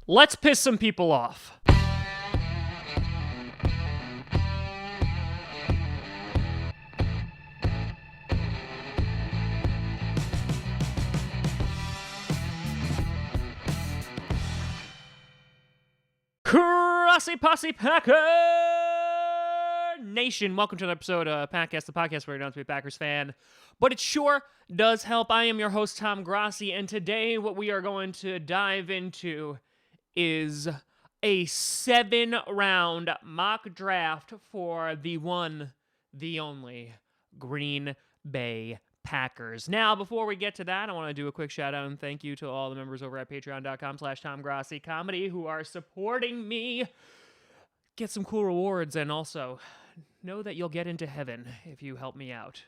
Let's piss some people off. Grossi Posse Packer Nation, welcome to another episode of Packcast, the podcast where you don't have to be a Packers fan, but it sure does help. I am your host, Tom Grossi, and today what we are going to dive into is a 7-round mock draft for the one, the only Green Bay Packers. Now, before we get to that, I want to do a quick shout out and thank you to all the members over at patreon.com/TomGrossiComedy who are supporting me. Get some cool rewards, and also know that you'll get into heaven if you help me out.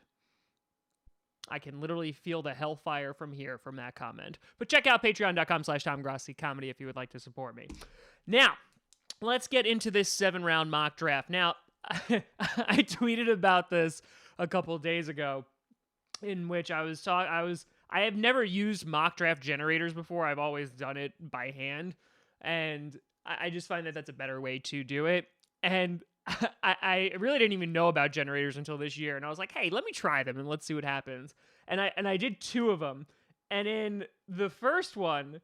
I can literally feel the hellfire from here from that comment. But check out patreon.com/TomGrossiComedy if you would like to support me. Now, let's get into this 7-round mock draft. Now, I tweeted about this a couple days ago, in which I have never used mock draft generators before. I've always done it by hand, and I just find that that's a better way to do it. And I really didn't even know about generators until this year, and I was like, hey, let me try them and let's see what happens. And I did 2 of them, and in the first one,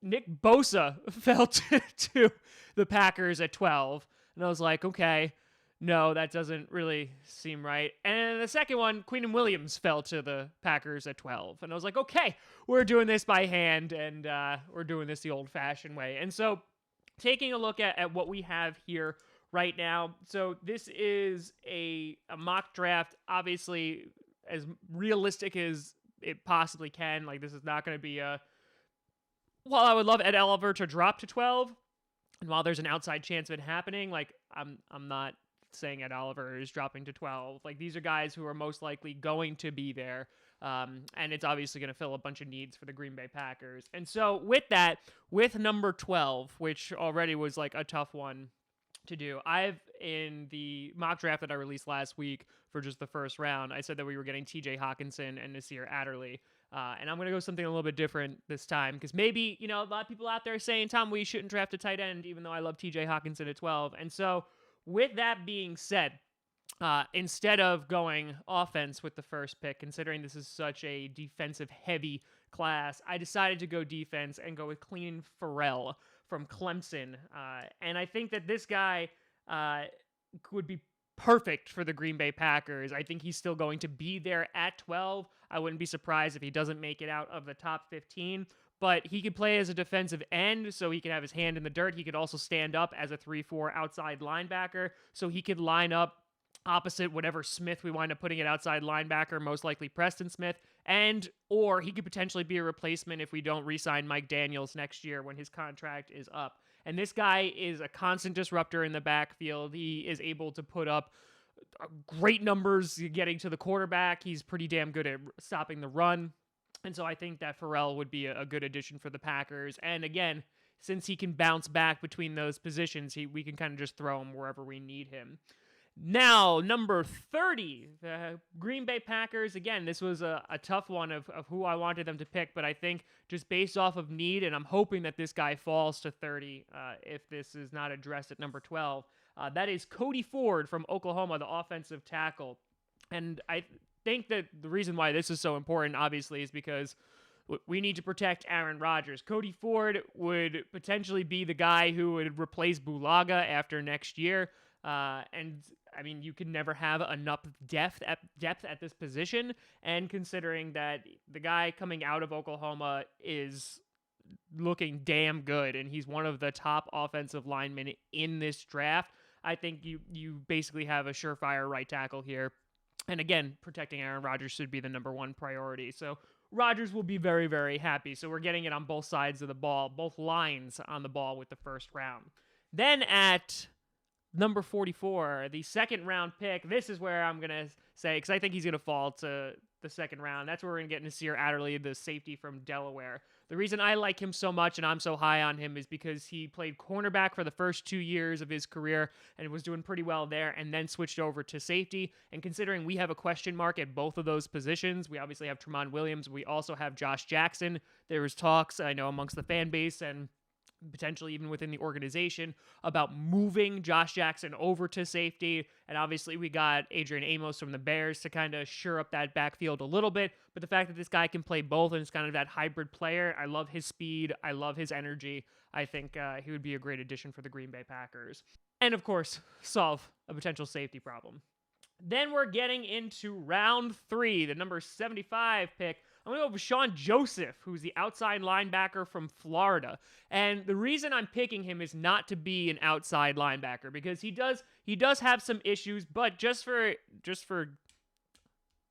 Nick Bosa fell to the Packers at 12, and I was like, okay, no, that doesn't really seem right. And the second one, Queenan Williams fell to the Packers at 12, and I was like, okay, we're doing this by hand, and we're doing this the old-fashioned way. And so, taking a look at what we have here right now. So this is a mock draft, obviously as realistic as it possibly can. Like, this is not going to be while I would love Ed Oliver to drop to 12, and while there's an outside chance of it happening, like, I'm not saying Ed Oliver is dropping to 12. Like, these are guys who are most likely going to be there. And it's obviously going to fill a bunch of needs for the Green Bay Packers. And so with that, with number 12, which already was like a tough one to do, in the mock draft that I released last week for just the first round, I said that we were getting TJ Hawkinson and NASIR Adderley. And I'm going to go something a little bit different this time, because maybe, a lot of people out there are saying, Tom, we shouldn't draft a tight end, even though I love TJ Hawkinson at 12. And so with that being said, instead of going offense with the first pick, considering this is such a defensive-heavy class, I decided to go defense and go with CLEMIN FERRELL from Clemson. And I think that this guy would be perfect for the Green Bay Packers. I think he's still going to be there at 12. I wouldn't be surprised if he doesn't make it out of the top 15. But he could play as a defensive end, so he can have his hand in the dirt. He could also stand up as a 3-4 outside linebacker, so he could line up opposite whatever Smith we wind up putting at outside linebacker, most likely Preston Smith, or he could potentially be a replacement if we don't re-sign Mike Daniels next year when his contract is up. And this guy is a constant disruptor in the backfield. He is able to put up great numbers getting to the quarterback. He's pretty damn good at stopping the run. And so I think that FERRELL would be a good addition for the Packers. And again, since he can bounce back between those positions, we can kind of just throw him wherever we need him. Now, number 30, the Green Bay Packers. Again, this was a tough one of who I wanted them to pick, but I think just based off of need, and I'm hoping that this guy falls to 30 if this is not addressed at number 12, that is CODY Ford from Oklahoma, the offensive tackle. And I think that the reason why this is so important, obviously, is because we need to protect Aaron Rodgers. CODY Ford would potentially be the guy who would replace Bulaga after next year. And I mean, you can never have enough depth at this position. And considering that the guy coming out of Oklahoma is looking damn good, and he's one of the top offensive linemen in this draft, I think you basically have a surefire right tackle here. And again, protecting Aaron Rodgers should be the number one priority. So Rodgers will be very, very happy. So we're getting it on both sides of the ball, both lines on the ball with the first round. Then at number 44, the second round pick, this is where I'm going to say, because I think he's going to fall to the second round. That's where we're going to get NASIR Adderley, the safety from Delaware. The reason I like him so much and I'm so high on him is because he played cornerback for the first 2 years of his career and was doing pretty well there, and then switched over to safety. And considering we have a question mark at both of those positions, we obviously have Tramon Williams. We also have Josh Jackson. There was talks, I know, amongst the fan base and potentially even within the organization, about moving Josh Jackson over to safety. And obviously we got Adrian Amos from the Bears to kind of shore up that backfield a little bit. But the fact that this guy can play both and is kind of that hybrid player, I love his speed. I love his energy. I think he would be a great addition for the Green Bay Packers. And of course, solve a potential safety problem. Then we're getting into round 3, the number 75 pick. I'm going to go with Sean Joseph, who's the outside linebacker from Florida. And the reason I'm picking him is not to be an outside linebacker, because he does have some issues, but just for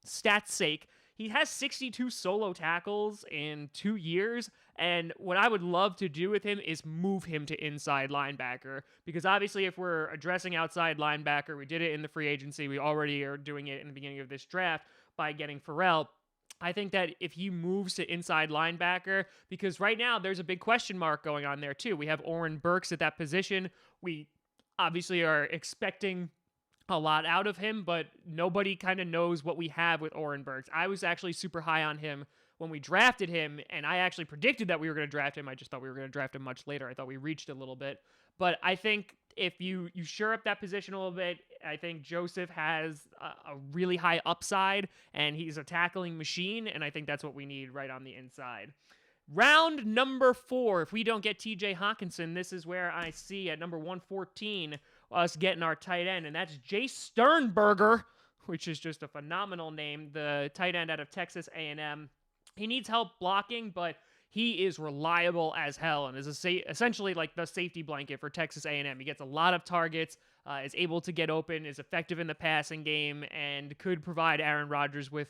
stats' sake, he has 62 solo tackles in 2 years, and what I would love to do with him is move him to inside linebacker, because obviously if we're addressing outside linebacker, we did it in the free agency, we already are doing it in the beginning of this draft by getting FERRELL. I think that if he moves to inside linebacker, because right now there's a big question mark going on there too. We have Oren Burks at that position. We obviously are expecting a lot out of him, but nobody kind of knows what we have with Oren Burks. I was actually super high on him when we drafted him, and I actually predicted that we were going to draft him. I just thought we were going to draft him much later. I thought we reached a little bit. But I think if you shore up that position a little bit, I think Joseph has a really high upside, and he's a tackling machine, and I think that's what we need right on the inside. Round number 4, if we don't get TJ Hawkinson, this is where I see at number 114 us getting our tight end, and that's Jay Sternberger, which is just a phenomenal name, the tight end out of Texas A&M. He needs help blocking, but he is reliable as hell and is essentially like the safety blanket for Texas A&M. He gets a lot of targets, is able to get open, is effective in the passing game, and could provide Aaron Rodgers with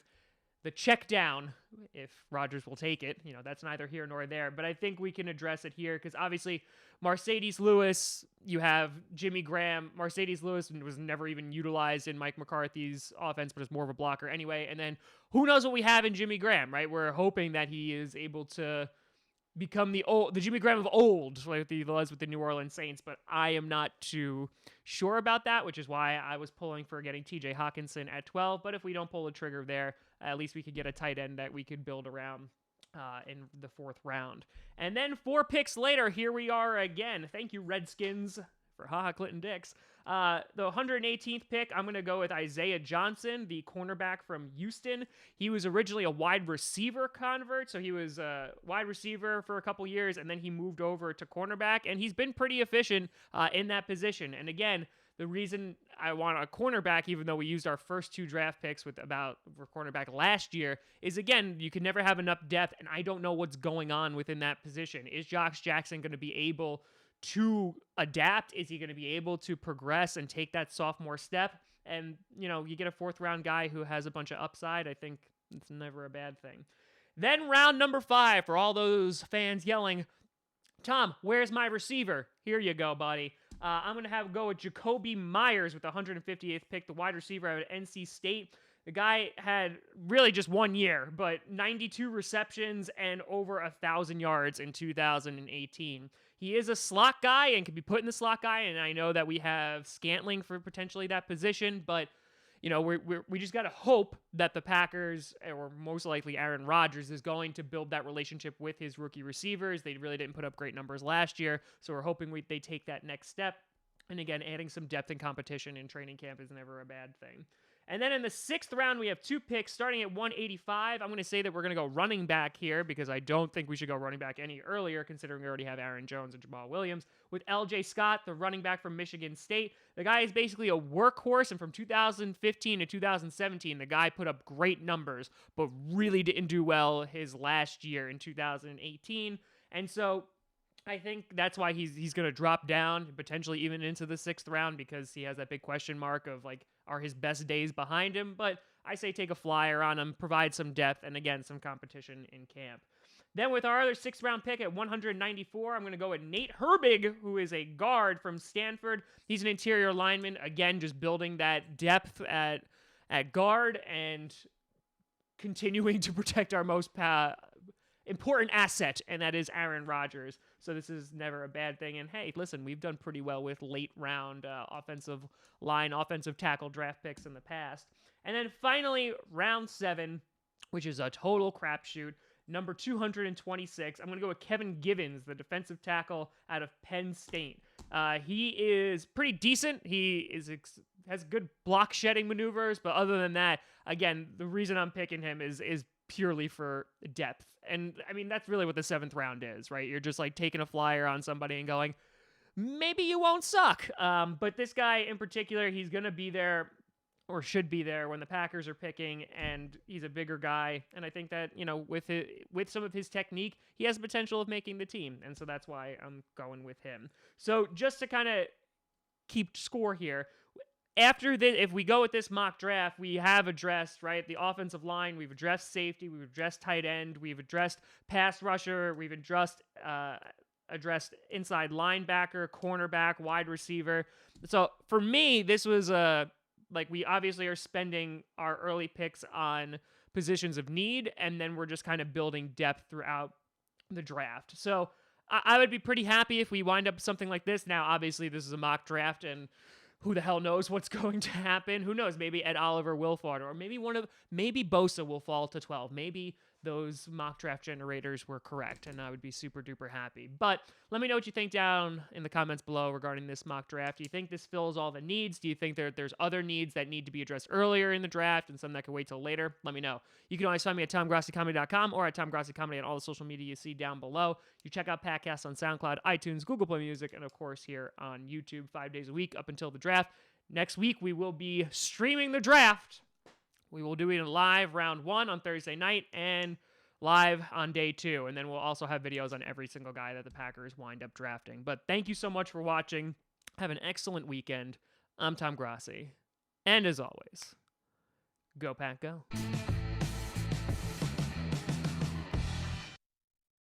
the check down if Rodgers will take it. You know, that's neither here nor there, but I think we can address it here because obviously Mercedes Lewis, you have Jimmy Graham. Mercedes Lewis was never even utilized in Mike McCarthy's offense, but is more of a blocker anyway. And then who knows what we have in Jimmy Graham, right? We're hoping that he is able to become the Jimmy Graham of old, like he was with the New Orleans Saints, but I am not too sure about that, which is why I was pulling for getting TJ Hawkinson at 12. But if we don't pull the trigger there, at least we could get a tight end that we could build around in the 4th round. And then 4 picks later, here we are again. Thank you, Redskins, for Clinton Dix. The 118th pick, I'm going to go with Isaiah Johnson, the cornerback from Houston. He was originally a wide receiver convert, so he was a wide receiver for a couple years, and then he moved over to cornerback, and he's been pretty efficient in that position. And again, the reason I want a cornerback, even though we used our first 2 draft picks for cornerback last year, is again, you can never have enough depth, and I don't know what's going on within that position. Is Josh Jackson going to be able to adapt? Is he going to be able to progress and take that sophomore step? And, you know, you get a 4th round guy who has a bunch of upside. I think it's never a bad thing. Then round number 5, for all those fans yelling, Tom, where's my receiver? Here you go, buddy. I'm going to go with JAKOBI Meyers with the 158th pick, the wide receiver out of NC State. The guy had really just 1 year, but 92 receptions and over 1,000 yards in 2018. He is a slot guy and can be put in the slot guy, and I know that we have Scantling for potentially that position, but you know, we just got to hope that the Packers, or most likely Aaron Rodgers, is going to build that relationship with his rookie receivers. They really didn't put up great numbers last year, so we're hoping they take that next step. And again, adding some depth and competition in training camp is never a bad thing. And then in the 6th round, we have 2 picks starting at 185. I'm going to say that we're going to go running back here because I don't think we should go running back any earlier, considering we already have Aaron Jones and Jamal Williams. With LJ Scott, the running back from Michigan State. The guy is basically a workhorse, and from 2015 to 2017, the guy put up great numbers, but really didn't do well his last year in 2018. And so I think that's why he's going to drop down, potentially even into the 6th round, because he has that big question mark of, like, are his best days behind him? But I say take a flyer on him, provide some depth, and again, some competition in camp. Then with our other 6th round pick at 194, I'm going to go with Nate Herbig, who is a guard from Stanford. He's an interior lineman, again, just building that depth at guard and continuing to protect our most important asset, and that is Aaron Rodgers. So this is never a bad thing. And hey, listen, we've done pretty well with late round offensive tackle draft picks in the past. And then finally, round 7, which is a total crapshoot. number 226. I'm going to go with Kevin Givens, the defensive tackle out of Penn State. He is pretty decent. He has good block shedding maneuvers, but other than that, again, the reason I'm picking him is purely for depth. And I mean, that's really what the 7th round is, right? You're just like taking a flyer on somebody and going, maybe you won't suck. But this guy in particular, he's going to be there, or should be there, when the Packers are picking, and he's a bigger guy. And I think that, with some of his technique, he has the potential of making the team. And so that's why I'm going with him. So just to kind of keep score here, after this, if we go with this mock draft, we have addressed, right, the offensive line, we've addressed safety, we've addressed tight end, we've addressed pass rusher, we've addressed inside linebacker, cornerback, wide receiver. So for me, this was we obviously are spending our early picks on positions of need, and then we're just kind of building depth throughout the draft. So I would be pretty happy if we wind up something like this. Now, obviously, this is a mock draft, and who the hell knows what's going to happen? Who knows? Maybe Ed Oliver will fall, or maybe Bosa will fall to 12. Maybe those mock draft generators were correct, and I would be super duper happy. But let me know what you think down in the comments below regarding this mock draft. Do you think this fills all the needs? Do you think there's other needs that need to be addressed earlier in the draft and some that can wait till later? Let me know. You can always find me at TomGrossiComedy.com or at TomGrossiComedy on all the social media you see down below. You check out podcasts on SoundCloud, iTunes, Google Play Music, and of course here on YouTube 5 days a week up until the draft. Next week, we will be streaming the draft. We will do it live round 1 on Thursday night and live on day 2. And then we'll also have videos on every single guy that the Packers wind up drafting. But thank you so much for watching. Have an excellent weekend. I'm Tom Grossi. And as always, go Pack, go.